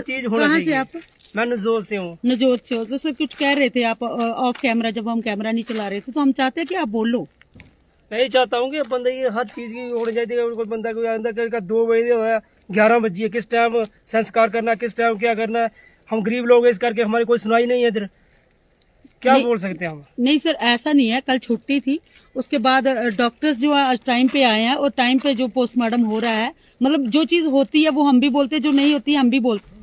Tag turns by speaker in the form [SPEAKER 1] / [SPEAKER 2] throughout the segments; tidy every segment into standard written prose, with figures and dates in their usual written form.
[SPEAKER 1] चीज होना
[SPEAKER 2] कहाँ से
[SPEAKER 1] चाहिए।
[SPEAKER 2] आप?
[SPEAKER 1] मैं नजोत से हूँ।
[SPEAKER 2] नजोत से हो तो सर कुछ कह रहे थे आप ऑफ कैमरा, जब हम कैमरा नहीं चला रहे थे तो हम चाहते हैं कि आप बोलो।
[SPEAKER 1] मैं ये चाहता हूँ कि बंदे की हर चीज की होनी चाहिए। कोई बंदा कोई अंदर का 2 बजे हो है, 11 बजे किस टाइम संस्कार करना है, किस टाइम क्या करना है। हम गरीब लोग हैं, इस करके हमारी कोई सुनाई नहीं है इधर। क्या
[SPEAKER 2] नहीं,
[SPEAKER 1] बोल सकते हैं हम?
[SPEAKER 2] नहीं सर ऐसा नहीं है, कल छुट्टी थी, उसके बाद डॉक्टर्स जो है टाइम पे आए हैं और टाइम पे जो पोस्टमार्टम हो रहा है, मतलब जो चीज होती है वो हम भी बोलते हैं, जो नहीं होती है हम भी बोलते हैं।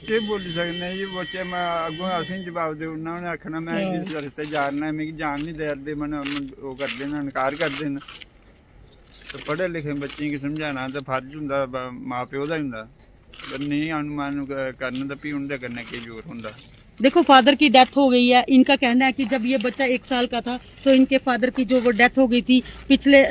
[SPEAKER 3] के बोल सकने जी बच्चे मैं अगों असें जवाब दे उन्होंने आखना मैं जिस रस्ते जाना है मिगी जान नहीं दे मन वो कर देना इनकार कर देना। तो पढ़े लिखे बच्चे की समझाना तो फर्ज हुंदा मां प्यो दा हुंदा, पर नहीं अनुमान करने दा भी उनदे कन्नै की जोर हुंदा।
[SPEAKER 2] देखो फादर की डेथ हो गई है, इनका कहना है कि जब ये बच्चा 1 साल का था तो इनके फादर की जो वो डेथ हो गई थी, पिछले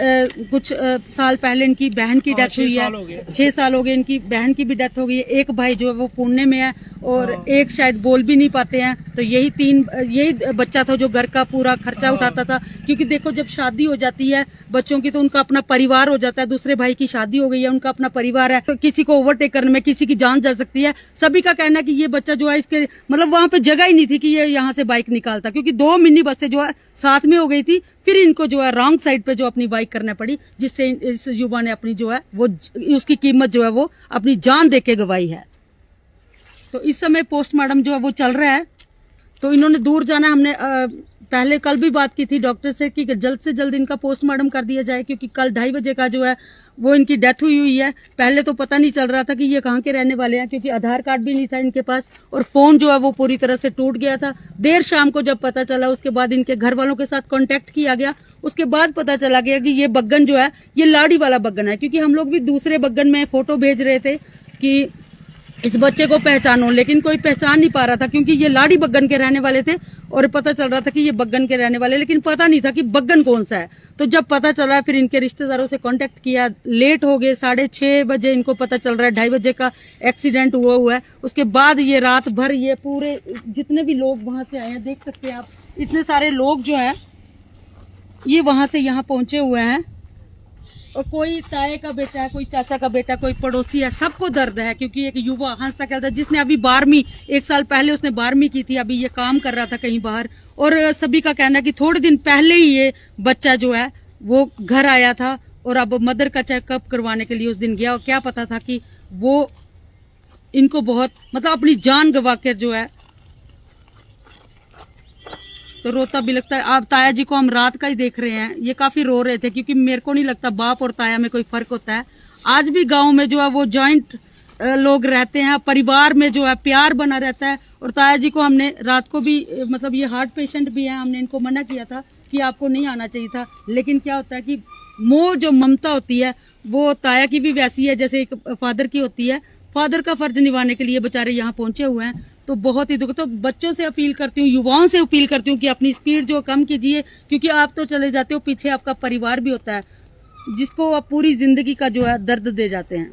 [SPEAKER 2] कुछ साल पहले इनकी बहन की डेथ हुई है, 6 साल हो गए, इनकी बहन की भी डेथ हो गई है। एक भाई जो है वो पुणे में है और एक शायद बोल भी नहीं पाते हैं। तो यही बच्चा था जो घर का पूरा खर्चा उठाता था, क्योंकि देखो जब शादी हो जाती है बच्चों की तो उनका अपना परिवार हो जाता है। दूसरे भाई की शादी हो गई है, उनका अपना परिवार है, तो किसी को ओवरटेक करने में किसी की जान जा सकती है। सभी का कहना है कि ये बच्चा जो है इसके मतलब वहां पे जगह ही नहीं थी कि ये यहाँ से बाइक निकालता, क्योंकि 2 मिनी बसें जो है साथ में हो गई थी। फिर इनको जो है रॉन्ग साइड पे जो अपनी बाइक करना पड़ी, जिससे इस युवा ने अपनी जो है वो उसकी कीमत जो है वो अपनी जान दे के गवाई है। तो इस समय पोस्टमार्टम जो है वो चल रहा है। तो इन्होंने दूर जाना, हमने पहले कल भी बात की थी डॉक्टर से कि जल्द से जल्द इनका पोस्टमार्टम कर दिया जाए, क्योंकि कल 2:30 बजे का जो है वो इनकी डेथ हुई है। पहले तो पता नहीं चल रहा था कि ये कहाँ के रहने वाले हैं, क्योंकि आधार कार्ड भी नहीं था इनके पास और फोन जो है वो पूरी तरह से टूट गया था। देर शाम को जब पता चला, उसके बाद इनके घर वालों के साथ कांटेक्ट किया गया, उसके बाद पता चला गया कि ये बग्गन जो है ये लाड़ी वाला बग्गन है। क्योंकि हम लोग भी दूसरे बग्गन में फोटो भेज रहे थे कि इस बच्चे को पहचानो, लेकिन कोई पहचान नहीं पा रहा था, क्योंकि ये लाड़ी बग्गन के रहने वाले थे और पता चल रहा था कि ये बग्गन के रहने वाले, लेकिन पता नहीं था कि बग्गन कौन सा है। तो जब पता चला फिर इनके रिश्तेदारों से कांटेक्ट किया, लेट हो गए, 6:30 बजे इनको पता चल रहा है 2:30 बजे का एक्सीडेंट हुआ है। उसके बाद ये रात भर ये पूरे जितने भी लोग वहां से आए हैं, देख सकते हैं आप, इतने सारे लोग जो है ये वहां से यहाँ पहुंचे हुए हैं। और कोई ताए का बेटा है, कोई चाचा का बेटा, कोई पड़ोसी है, सबको दर्द है। क्योंकि एक युवा हंसता खेलता जिसने अभी 12वीं 1 साल पहले उसने 12वीं की थी, अभी ये काम कर रहा था कहीं बाहर। और सभी का कहना है कि थोड़े दिन पहले ही ये बच्चा जो है वो घर आया था और अब मदर का चेकअप करवाने के लिए उस दिन गया, और क्या पता था कि वो इनको बहुत मतलब अपनी जान गवा कर जो है, तो रोता भी लगता है। आप ताया जी को हम रात का ही देख रहे हैं, ये काफी रो रहे थे, क्योंकि मेरे को नहीं लगता बाप और ताया में कोई फर्क होता है। आज भी गांव में जो है वो जॉइंट लोग रहते हैं, परिवार में जो है प्यार बना रहता है। और ताया जी को हमने रात को भी मतलब ये हार्ट पेशेंट भी है, हमने इनको मना किया था कि आपको नहीं आना चाहिए था, लेकिन क्या होता है कि मोह जो ममता होती है वो ताया की भी वैसी है जैसे एक फादर की होती है। फादर का फर्ज निभाने के लिए बेचारे यहाँ पहुंचे हुए हैं, तो बहुत ही दुख। तो बच्चों से अपील करती हूँ, युवाओं से अपील करती हूँ कि अपनी स्पीड जो कम कीजिए, क्योंकि आप तो चले जाते हो, पीछे आपका परिवार भी होता है जिसको आप पूरी जिंदगी का जो है दर्द दे जाते हैं।